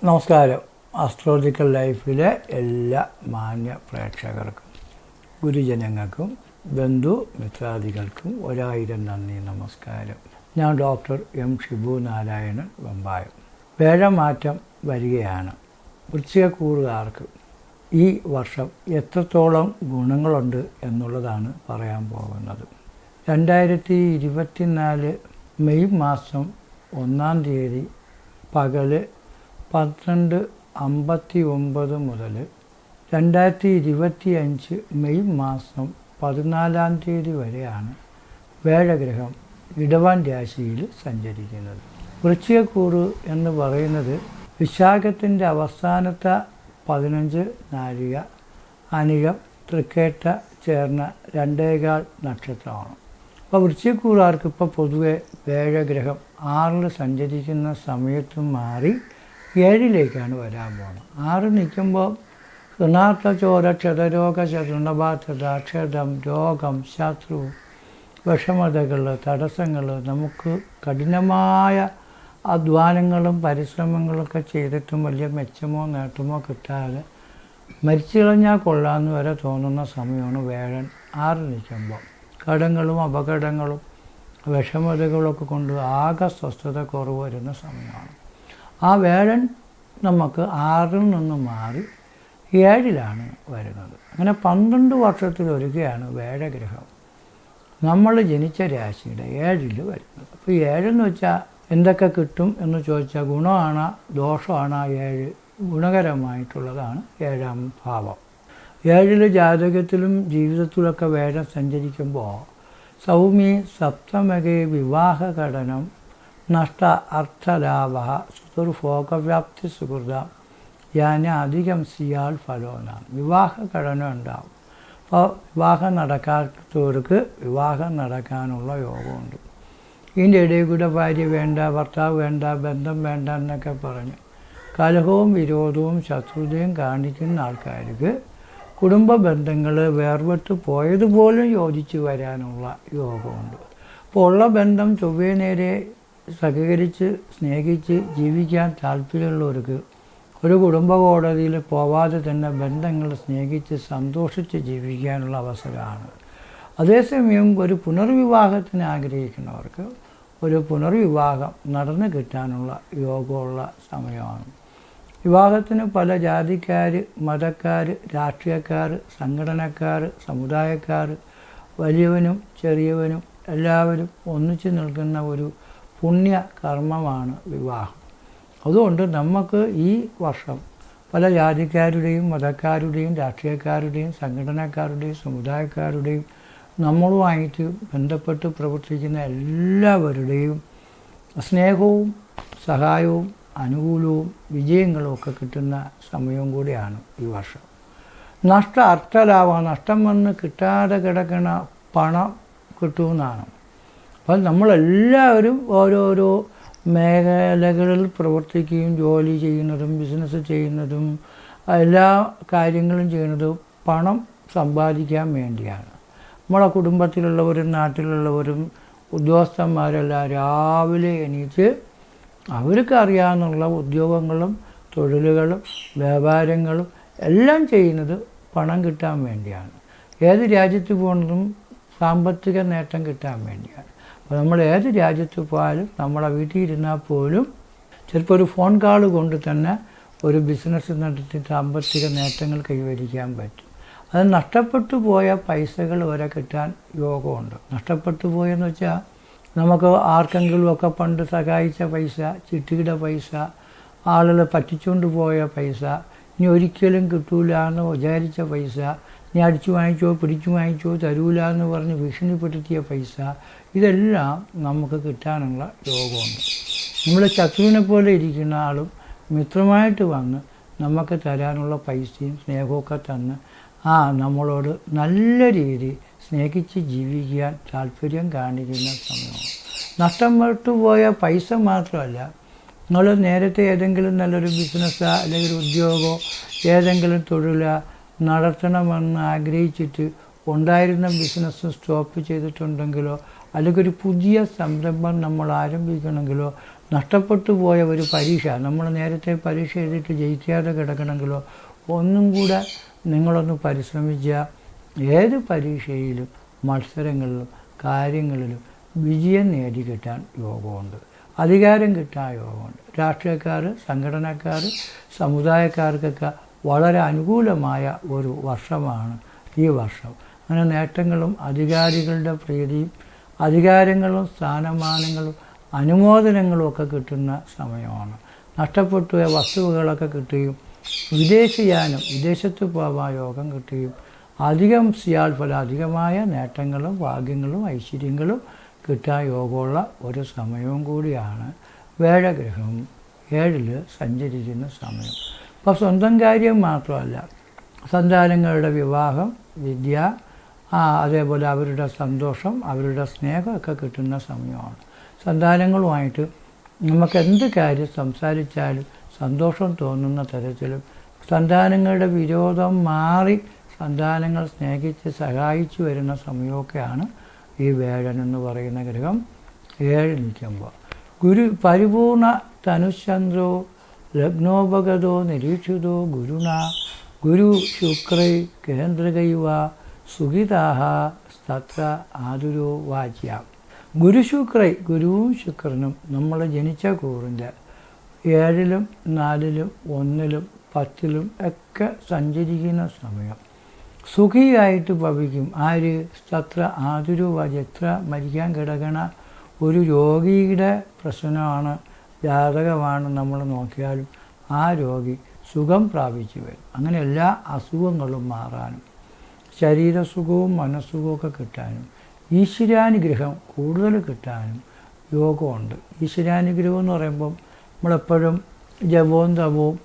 നമസ്കാരം. ആസ്ട്രോളജിക്കൽ ലൈഫിലെ എല്ലാ മാന്യ പ്രേക്ഷകർക്കും ഗുരുജനങ്ങൾക്കും ബന്ധു മിത്രാദികൾക്കും 1000 നന്ദി നമസ്കാരം. ഞാൻ ഡോക്ടർ എം ഷിബു നാരായണൻ വെമ്പായം. വേഴമാറ്റം വരികയാണ്. വൃശ്ചികക്കൂറുകാർക്ക് ഈ വർഷം എത്രത്തോളം ഗുണങ്ങളുണ്ട് എന്നുള്ളതാണ് പറയാൻ പോകുന്നത്. 2024 മെയ് മാസം 1-ാം തീയതി പകല് 12:59 മുതൽ 2025 മെയ് മാസം 14-ാം തീയതി വരെയാണ് വേഴഗ്രഹം ഇടവൻ രാശിയിൽ സഞ്ചരിക്കുന്നത്. വൃശ്ചികക്കൂറ് എന്ന് പറയുന്നത് വിശാഖത്തിൻ്റെ അവസാനത്തെ 15 നാഴിക അനിഴം തൃക്കേട്ട ചേർന്ന 2.25 നക്ഷത്രമാണ്. അപ്പോൾ വൃശ്ചികക്കൂറുകാർക്ക് ഇപ്പോൾ പൊതുവെ വേഴഗ്രഹം 6-ൽ സഞ്ചരിക്കുന്ന സമയത്തും മാറി 7-ലേക്കാണ് വരാൻ പോകുന്നത്. 6 നിൽക്കുമ്പോൾ ഋണാർത്ഥ ചോര ക്ഷതരോഗ ഋണബാധത ക്ഷതം രോഗം ശത്രു വിഷമതകൾ തടസ്സങ്ങൾ നമുക്ക് കഠിനമായ അധ്വാനങ്ങളും പരിശ്രമങ്ങളൊക്കെ ചെയ്തിട്ടും വലിയ മെച്ചമോ നേട്ടമോ കിട്ടാതെ മരിച്ചു കളഞ്ഞാൽ കൊള്ളാമെന്ന് വരെ തോന്നുന്ന സമയമാണ് വേഴൻ 6 നിൽക്കുമ്പോൾ. കടങ്ങളും അപകടങ്ങളും വിഷമതകളൊക്കെ കൊണ്ട് ആകെ സ്വസ്ഥത കുറവ് വരുന്ന സമയമാണ്. ആ വേഴൻ നമുക്ക് 6-ൽ നിന്ന് മാറി 7-ലാണ് വരുന്നത്. അങ്ങനെ 12 വർഷത്തിലൊരിക്കലാണ് വേഴഗ്രഹം നമ്മൾ ജനിച്ച രാശിയുടെ 7-ൽ വരുന്നത്. അപ്പോൾ 7 വെച്ചാൽ എന്തൊക്കെ കിട്ടും എന്ന് ചോദിച്ചാൽ ഗുണമാണ് ദോഷമാണ്. 7 ഗുണകരമായിട്ടുള്ളതാണ് 7-ാം ഭാവം. 7-ൽ ജാതകത്തിലും ജീവിതത്തിലൊക്കെ വേഴം സഞ്ചരിക്കുമ്പോൾ സൗമി സപ്തമകേ വിവാഹഘടനം നഷ്ട അർത്ഥലാഭ സുതുർഭോഗവ്യാപ്തി സുഹൃത യാന അധികം സിയാൽ ഫലോനാണ്. വിവാഹഘടന ഉണ്ടാവും. അപ്പോൾ വിവാഹം നടക്കാത്തവർക്ക് വിവാഹം നടക്കാനുള്ള യോഗമുണ്ട്. ഇതിൻ്റെ ഇടയിൽ കൂടെ ഭാര്യ വേണ്ട, ഭർത്താവ് വേണ്ട, ബന്ധം വേണ്ട എന്നൊക്കെ പറഞ്ഞ് കലഹവും വിരോധവും ശത്രുതയും കാണിക്കുന്ന ആൾക്കാർക്ക് കുടുംബ ബന്ധങ്ങൾ വേർപെട്ട് പോയതുപോലും യോജിച്ച് വരാനുള്ള യോഗമുണ്ട്. അപ്പോൾ ഉള്ള ബന്ധം ചൊവ്വേ നേരെ സഹകരിച്ച് സ്നേഹിച്ച് ജീവിക്കാൻ താല്പര്യമുള്ളവർക്ക് ഒരു കുടുംബ കോടതിയിൽ പോവാതെ തന്നെ ബന്ധങ്ങൾ സ്നേഹിച്ച് സന്തോഷിച്ച് ജീവിക്കാനുള്ള അവസരമാണ്. അതേസമയം ഒരു പുനർവിവാഹത്തിന് ആഗ്രഹിക്കുന്നവർക്ക് ഒരു പുനർവിവാഹം നടന്നു കിട്ടാനുള്ള യോഗമുള്ള സമയമാണ്. വിവാഹത്തിന് പല ജാതിക്കാർ, മതക്കാർ, രാഷ്ട്രീയക്കാർ, സംഘടനക്കാർ, സമുദായക്കാർ, വലിയവനും ചെറിയവനും എല്ലാവരും ഒന്നിച്ചു നിൽക്കുന്ന ഒരു പുണ്യ കർമ്മമാണ് വിവാഹം. അതുകൊണ്ട് നമുക്ക് ഈ വർഷം പല ജാതിക്കാരുടെയും മതക്കാരുടെയും രാഷ്ട്രീയക്കാരുടെയും സംഘടനക്കാരുടെയും സമുദായക്കാരുടെയും നമ്മളുമായിട്ട് ബന്ധപ്പെട്ട് പ്രവർത്തിക്കുന്ന എല്ലാവരുടെയും സ്നേഹവും സഹായവും അനുകൂലവും വിജയങ്ങളും ഒക്കെ കിട്ടുന്ന സമയവും കൂടിയാണ് ഈ വർഷം. നഷ്ട അർത്ഥലാഭം, നഷ്ടം വന്ന് കിട്ടാതെ കിടക്കുന്ന പണം കിട്ടുമെന്നാണ്. അപ്പം നമ്മളെല്ലാവരും ഓരോരോ മേഖലകളിൽ പ്രവർത്തിക്കുകയും ജോലി ചെയ്യുന്നതും ബിസിനസ് ചെയ്യുന്നതും എല്ലാ കാര്യങ്ങളും ചെയ്യുന്നതും പണം സമ്പാദിക്കാൻ വേണ്ടിയാണ്. നമ്മളെ കുടുംബത്തിലുള്ളവരും നാട്ടിലുള്ളവരും ഉദ്യോഗസ്ഥന്മാരെല്ലാം രാവിലെ എണീറ്റ് അവർക്ക് അറിയാവുന്ന ഉദ്യോഗങ്ങളും തൊഴിലുകളും വ്യാപാരങ്ങളും എല്ലാം ചെയ്യുന്നത് പണം കിട്ടാൻ വേണ്ടിയാണ്. ഏത് രാജ്യത്ത് പോകുന്നതും സാമ്പത്തിക നേട്ടം കിട്ടാൻ വേണ്ടിയാണ്. അപ്പോൾ നമ്മൾ ഏത് രാജ്യത്ത് പോയാലും നമ്മളെ വീട്ടിൽ ഇരുന്നാൽ പോലും ചിലപ്പോൾ ഒരു ഫോൺ കാൾ കൊണ്ട് തന്നെ ഒരു ബിസിനസ് നടത്തി സാമ്പത്തിക നേട്ടങ്ങൾ കൈവരിക്കാൻ പറ്റും. അത് നഷ്ടപ്പെട്ടു പോയ പൈസകൾ വരെ കിട്ടാൻ യോഗമുണ്ട്. നഷ്ടപ്പെട്ടു പോയെന്ന് വെച്ചാൽ നമുക്ക് ആർക്കെങ്കിലുമൊക്കെ പണ്ട് സഹായിച്ച പൈസ, ചിട്ടിയുടെ പൈസ, ആളുകൾ പറ്റിച്ചുകൊണ്ട് പോയ പൈസ, ഇനി ഒരിക്കലും കിട്ടൂല എന്ന് വിചാരിച്ച പൈസ, ഇനി അടിച്ചു വാങ്ങിച്ചോ പിടിച്ചു വാങ്ങിച്ചോ തരൂല എന്ന് പറഞ്ഞ് ഭീഷണിപ്പെടുത്തിയ പൈസ, ഇതെല്ലാം നമുക്ക് കിട്ടാനുള്ള യോഗമുണ്ട്. നമ്മൾ ശത്രുവിനെ പോലെ ഇരിക്കുന്ന ആളും മിത്രമായിട്ട് വന്ന് നമുക്ക് തരാനുള്ള പൈസയും സ്നേഹമൊക്കെ തന്ന് നമ്മളോട് നല്ല രീതിയിൽ സ്നേഹിച്ച് ജീവിക്കാൻ താല്പര്യം കാണിക്കുന്ന സമയമാണ്. നഷ്ടം വിട്ടുപോയ പൈസ മാത്രമല്ല, നിങ്ങൾ നേരത്തെ ഏതെങ്കിലും നല്ലൊരു ബിസിനസ്സോ അല്ലെങ്കിൽ ഒരു ഉദ്യോഗമോ ഏതെങ്കിലും തൊഴിലോ നടത്തണമെന്ന് ആഗ്രഹിച്ചിട്ട് ഉണ്ടായിരുന്ന ബിസിനസ് സ്റ്റോപ്പ് ചെയ്തിട്ടുണ്ടെങ്കിലോ അല്ലെങ്കിൽ ഒരു പുതിയ സംരംഭം നമ്മൾ ആരംഭിക്കണമെങ്കിലോ നഷ്ടപ്പെട്ടു പോയ ഒരു പരീക്ഷ നമ്മൾ നേരത്തെ പരീക്ഷ എഴുതിയിട്ട് ജയിക്കാതെ കിടക്കണമെങ്കിലോ ഒന്നും കൂടെ നിങ്ങളൊന്ന് പരിശ്രമിച്ചാൽ ഏത് പരീക്ഷയിലും മത്സരങ്ങളിലും കാര്യങ്ങളിലും വിജയം നേടിക്കിട്ടാൻ യോഗമുണ്ട്, അധികാരം കിട്ടാൻ യോഗമുണ്ട്. രാഷ്ട്രീയക്കാർ, സംഘടനക്കാർ, സമുദായക്കാർക്കൊക്കെ വളരെ അനുകൂലമായ ഒരു വർഷമാണ് ഈ വർഷം. അങ്ങനെ നേട്ടങ്ങളും അധികാരികളുടെ പ്രീതിയും അധികാരങ്ങളും സ്ഥാനമാനങ്ങളും അനുമോദനങ്ങളും ഒക്കെ കിട്ടുന്ന സമയമാണ്. നഷ്ടപ്പെട്ടുപോയ വസ്തുവകളൊക്കെ കിട്ടുകയും വിദേശയാനം, വിദേശത്ത് പോകാൻ യോഗം കിട്ടുകയും അധികം ഫലം അധികമായ നേട്ടങ്ങളും ഭാഗ്യങ്ങളും ഐശ്വര്യങ്ങളും കിട്ടാൻ യോഗമുള്ള ഒരു സമയവും കൂടിയാണ് വേഴഗ്രഹം 7 സഞ്ചരിക്കുന്ന സമയം. അപ്പോൾ സ്വന്തം കാര്യം മാത്രമല്ല, സന്താനങ്ങളുടെ വിവാഹം, വിദ്യ, അതേപോലെ അവരുടെ സന്തോഷം, അവരുടെ സ്നേഹമൊക്കെ കിട്ടുന്ന സമയമാണ്. സന്താനങ്ങളുമായിട്ട് നമുക്ക് എന്ത് കാര്യം സംസാരിച്ചാലും സന്തോഷം തോന്നുന്ന തരത്തിലും സന്താനങ്ങളുടെ വിരോധം മാറി സന്താനങ്ങൾ സ്നേഹിച്ച് സഹായിച്ചു വരുന്ന സമയമൊക്കെയാണ് ഈ വേഴൻ എന്ന് പറയുന്ന ഗ്രഹം 7 നിൽക്കുമ്പോൾ. ഗുരു പരിപൂർണ തനുചന്ദ്രോ ലഗ്നോപഗതോ നിരീക്ഷിതോ ഗുരുണ ഗുരു ശുക്രൈ കേന്ദ്രകൈവ സുഖിതാഹ തത്ര ആതുരോ വാച്യ. ഗുരുവും ശുക്രനും നമ്മൾ ജനിച്ച കൂറിൻ്റെ 7-ലും 4-ലും 1-ലും 10-ലും ഒക്കെ സഞ്ചരിക്കുന്ന സമയം സുഖിയായിട്ട് ഭവിക്കും. ആര്? തത്ര ആതുരോ വാച്യ. എത്ര മരിക്കാൻ കിടക്കണ ഒരു രോഗിയുടെ പ്രശ്നമാണ്, ജാതകമാണ് നമ്മൾ നോക്കിയാലും ആ രോഗി സുഖം പ്രാപിച്ചു വരും. അങ്ങനെ എല്ലാ അസുഖങ്ങളും മാറാനും ശരീരസുഖവും മനസ്സുഖവും ഒക്കെ കിട്ടാനും ഈശ്വരാനുഗ്രഹം കൂടുതൽ കിട്ടാനും യോഗമുണ്ട്. ഈശ്വരാനുഗ്രഹം എന്ന് പറയുമ്പം നമ്മളെപ്പോഴും ജപവും തപവും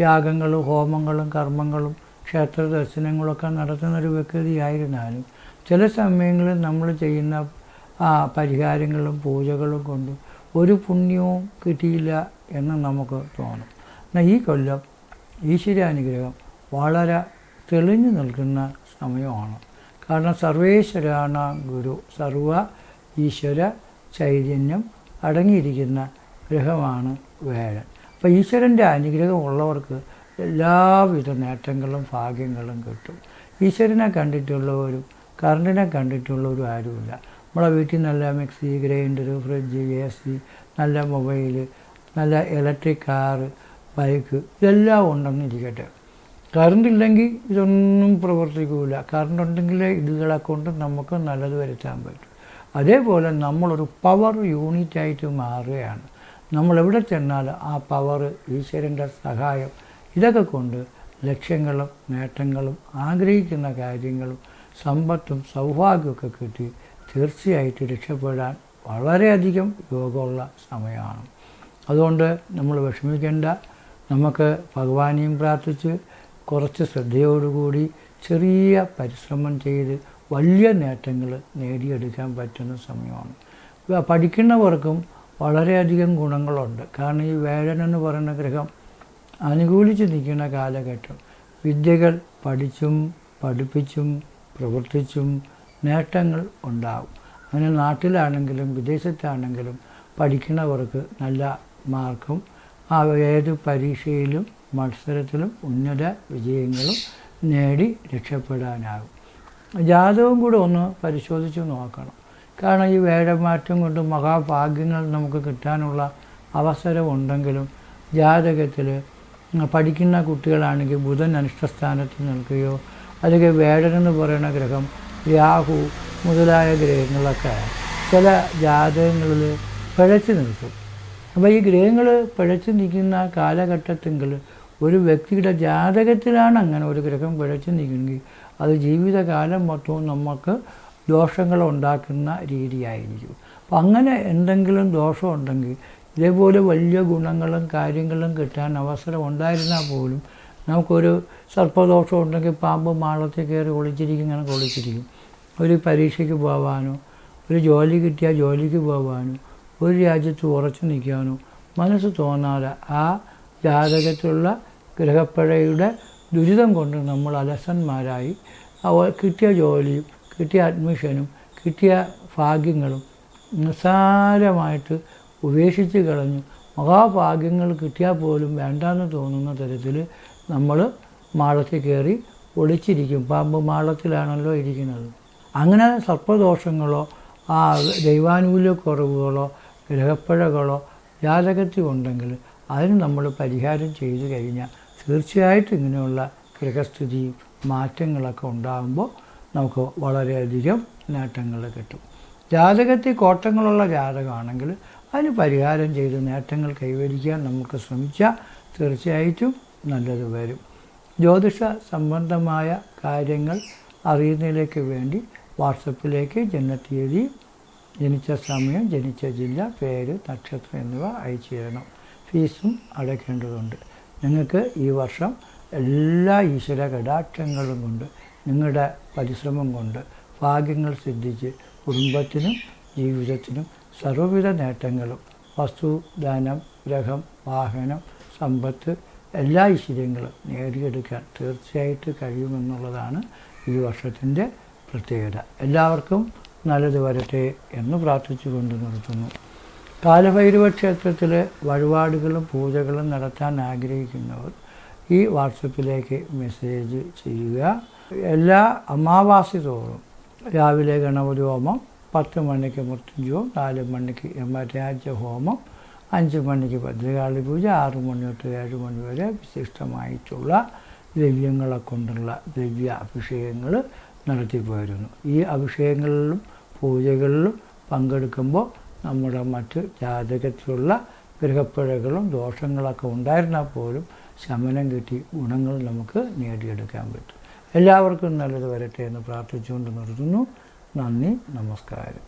യാഗങ്ങളും ഹോമങ്ങളും കർമ്മങ്ങളും ക്ഷേത്ര ദർശനങ്ങളൊക്കെ നടത്തുന്നൊരു വ്യക്തിയായിരുന്നാലും ചില സമയങ്ങളിൽ നമ്മൾ ചെയ്യുന്ന പരിഹാരങ്ങളും പൂജകളും കൊണ്ട് ഒരു പുണ്യവും കിട്ടിയില്ല എന്ന് നമുക്ക് തോന്നും. എന്നാൽ ഈ കൊല്ലം ഈശ്വരാനുഗ്രഹം വളരെ തെളിഞ്ഞു നിൽക്കുന്ന സമയമാണ്. കാരണം സർവേശ്വരാണ് ഗുരു, സർവ ഈശ്വര ചൈതന്യം അടങ്ങിയിരിക്കുന്ന ഗ്രഹമാണ് വേഴൻ. അപ്പോൾ ഈശ്വരൻ്റെ അനുഗ്രഹം ഉള്ളവർക്ക് എല്ലാവിധ നേട്ടങ്ങളും ഭാഗ്യങ്ങളും കിട്ടും. ഈശ്വരനെ കണ്ടിട്ടുള്ളവരും കറണ്ടിനെ കണ്ടിട്ടുള്ളവരും ആരുമില്ല. നമ്മളെ വീട്ടിൽ നല്ല മിക്സി, ഗ്രൈൻഡർ, ഫ്രിഡ്ജ്, AC, നല്ല മൊബൈൽ, നല്ല ഇലക്ട്രിക് കാറ്, ബൈക്ക് ഇതെല്ലാം ഉണ്ടെന്നിരിക്കട്ടെ. കറണ്ടില്ലെങ്കിൽ ഇതൊന്നും പ്രവർത്തിക്കില്ല. കറണ്ട് ഉണ്ടെങ്കിലേ ഇതുകളെ കൊണ്ട് നമുക്ക് നല്ലത് വരുത്താൻ പറ്റും. അതേപോലെ നമ്മളൊരു പവർ യൂണിറ്റായിട്ട് മാറുകയാണ്. നമ്മളെവിടെ ചെന്നാലും ആ പവർ, ഈശ്വരൻ്റെ സഹായം ഇതൊക്കെ കൊണ്ട് ലക്ഷ്യങ്ങളും നേട്ടങ്ങളും ആഗ്രഹിക്കുന്ന കാര്യങ്ങളും സമ്പത്തും സൗഭാഗ്യമൊക്കെ കിട്ടി തീർച്ചയായിട്ടും രക്ഷപ്പെടാൻ വളരെയധികം യോഗമുള്ള സമയമാണ്. അതുകൊണ്ട് നമ്മൾ വിഷമിക്കേണ്ട. നമുക്ക് ഭഗവാനെയും പ്രാർത്ഥിച്ച് കുറച്ച് ശ്രദ്ധയോടുകൂടി ചെറിയ പരിശ്രമം ചെയ്ത് വലിയ നേട്ടങ്ങൾ നേടിയെടുക്കാൻ പറ്റുന്ന സമയമാണ്. പഠിക്കുന്നവർക്കും വളരെയധികം ഗുണങ്ങളുണ്ട്. കാരണം ഈ വേഴൻ എന്ന് പറയുന്ന ഗ്രഹം അനുകൂലിച്ച് നിൽക്കുന്ന കാലഘട്ടം വിദ്യകൾ പഠിച്ചും പഠിപ്പിച്ചും പ്രവർത്തിച്ചും നേട്ടങ്ങൾ ഉണ്ടാവും. അങ്ങനെ നാട്ടിലാണെങ്കിലും വിദേശത്താണെങ്കിലും പഠിക്കുന്നവർക്ക് നല്ല മാർക്കും ഏത് പരീക്ഷയിലും മത്സരത്തിലും ഉന്നത വിജയങ്ങളും നേടി രക്ഷപ്പെടാനാകും. ജാതകം കൂടെ ഒന്ന് പരിശോധിച്ച് നോക്കണം. കാരണം ഈ വേഴമാറ്റം കൊണ്ട് മഹാഭാഗ്യങ്ങൾ നമുക്ക് കിട്ടാനുള്ള അവസരമുണ്ടെങ്കിലും ജാതകത്തിൽ പഠിക്കുന്ന കുട്ടികളാണെങ്കിൽ ബുധൻ അനിഷ്ടസ്ഥാനത്ത് നിൽക്കുകയോ അല്ലെങ്കിൽ വേഴനെന്ന് പറയുന്ന ഗ്രഹം രാഹു മുതലായ ഗ്രഹങ്ങളൊക്കെ ചില ജാതകങ്ങളിൽ പിഴച്ചു നിൽക്കും. അപ്പോൾ ഈ ഗ്രഹങ്ങൾ പിഴച്ചു നിൽക്കുന്ന കാലഘട്ടത്തെങ്കിൽ ഒരു വ്യക്തിയുടെ ജാതകത്തിലാണ് അങ്ങനെ ഒരു ഗ്രഹം പിഴച്ചു നിൽക്കുമെങ്കിൽ അത് ജീവിതകാലം മൊത്തവും നമുക്ക് ദോഷങ്ങൾ ഉണ്ടാക്കുന്ന രീതിയായിരിക്കും. അപ്പം അങ്ങനെ എന്തെങ്കിലും ദോഷമുണ്ടെങ്കിൽ ഇതേപോലെ വലിയ ഗുണങ്ങളും കാര്യങ്ങളും കിട്ടാൻ അവസരം ഉണ്ടായിരുന്നാൽ പോലും നമുക്കൊരു സർപ്പദോഷം ഉണ്ടെങ്കിൽ പാമ്പ് മാളത്തിൽ കയറി ഒളിച്ചിരിക്കും, ഇങ്ങനെ ഒളിച്ചിരിക്കും. ഒരു പരീക്ഷയ്ക്ക് പോകാനോ ഒരു ജോലി കിട്ടിയാൽ ജോലിക്ക് പോകാനോ ഒരു രാജ്യത്ത് ഉറച്ചു നിൽക്കാനോ മനസ്സ് തോന്നാതെ ആ ജാതകത്തിലുള്ള ഗ്രഹപ്പിഴയുടെ ദുരിതം കൊണ്ട് നമ്മൾ അലസന്മാരായി കിട്ടിയ ജോലിയും കിട്ടിയ അഡ്മിഷനും കിട്ടിയ ഭാഗ്യങ്ങളും നിസ്സാരമായിട്ട് ഉപേക്ഷിച്ച് കളഞ്ഞു. മഹാഭാഗ്യങ്ങൾ കിട്ടിയാൽ പോലും വേണ്ടാന്ന് തോന്നുന്ന തരത്തിൽ നമ്മൾ മാളത്തിൽ കയറി ഒളിച്ചിരിക്കും. പാമ്പ് മാളത്തിലാണല്ലോ ഇരിക്കുന്നത്. അങ്ങനെ സർപ്പദോഷങ്ങളോ ദൈവാനുകൂല്യക്കുറവുകളോ ഗ്രഹപ്പിഴകളോ ജാതകത്തിൽ ഉണ്ടെങ്കിൽ അതിന് നമ്മൾ പരിഹാരം ചെയ്തു കഴിഞ്ഞാൽ തീർച്ചയായിട്ടും ഇങ്ങനെയുള്ള ഗ്രഹസ്ഥിതിയും മാറ്റങ്ങളൊക്കെ ഉണ്ടാകുമ്പോൾ നമുക്ക് വളരെയധികം നേട്ടങ്ങൾ കിട്ടും. ജാതകത്തിൽ കോട്ടങ്ങളുള്ള ജാതകമാണെങ്കിൽ അതിന് പരിഹാരം ചെയ്ത് നേട്ടങ്ങൾ കൈവരിക്കാൻ നമുക്ക് ശ്രമിച്ചാൽ തീർച്ചയായിട്ടും നല്ലത് വരും. ജ്യോതിഷ സംബന്ധമായ കാര്യങ്ങൾ അറിയുന്നതിലേക്ക് വേണ്ടി വാട്സപ്പിലേക്ക് ജനനത്തീയതി, ജനിച്ച സമയം, ജനിച്ച ജില്ല, പേര്, നക്ഷത്രം എന്നിവ അയച്ചു തരണം. ഫീസും അടയ്ക്കേണ്ടതുണ്ട്. നിങ്ങൾക്ക് ഈ വർഷം എല്ലാ ഈശ്വര കടാക്ഷങ്ങളും കൊണ്ട് നിങ്ങളുടെ പരിശ്രമം കൊണ്ട് ഭാഗ്യങ്ങൾ സിദ്ധിച്ച് കുടുംബത്തിനും ജീവിതത്തിനും സർവ്വവിധ നേട്ടങ്ങളും വസ്തു, ധനം, ഗ്രഹം, വാഹനം, സമ്പത്ത് എല്ലാ ഐശ്വര്യങ്ങളും നേടിയെടുക്കാൻ തീർച്ചയായിട്ടും കഴിയുമെന്നുള്ളതാണ് ഈ വർഷത്തിൻ്റെ പ്രത്യേകത. എല്ലാവർക്കും നല്ലത് വരട്ടെ എന്ന് പ്രാർത്ഥിച്ചുകൊണ്ട് നിർത്തുന്നു. കാലഭൈരവ ക്ഷേത്രത്തിൽ വഴിപാടുകളും പൂജകളും നടത്താൻ ആഗ്രഹിക്കുന്നവർ ഈ വാട്സപ്പിലേക്ക് മെസ്സേജ് ചെയ്യുക. എല്ലാ അമാവാസി തോറും രാവിലെ ഗണപതി ഹോമം, 10 മണിക്ക് മൃത്യുഞ്ജയം, 4 മണിക്ക് യമരാജ ഹോമം, 5 മണിക്ക് ഭദ്രകാളി പൂജ, 6 മണി തൊട്ട് 7 മണി വരെ വിശിഷ്ടമായിട്ടുള്ള ദ്രവ്യങ്ങളെ കൊണ്ടുള്ള ദ്രവ്യ അഭിഷേകങ്ങൾ നടത്തിപ്പോയിരുന്നു. ഈ അഭിഷേകങ്ങളിലും പൂജകളിലും പങ്കെടുക്കുമ്പോൾ നമ്മുടെ മറ്റ് ജാതകത്തിലുള്ള ഗ്രഹപ്പിഴകളും ദോഷങ്ങളൊക്കെ ഉണ്ടായിരുന്നാൽ പോലും ശമനം കിട്ടി ഗുണങ്ങൾ നമുക്ക് നേടിയെടുക്കാൻ പറ്റും. എല്ലാവർക്കും നല്ലത് വരട്ടെ എന്ന് പ്രാർത്ഥിച്ചുകൊണ്ട് നിർത്തുന്നു. നന്ദി, നമസ്കാരം.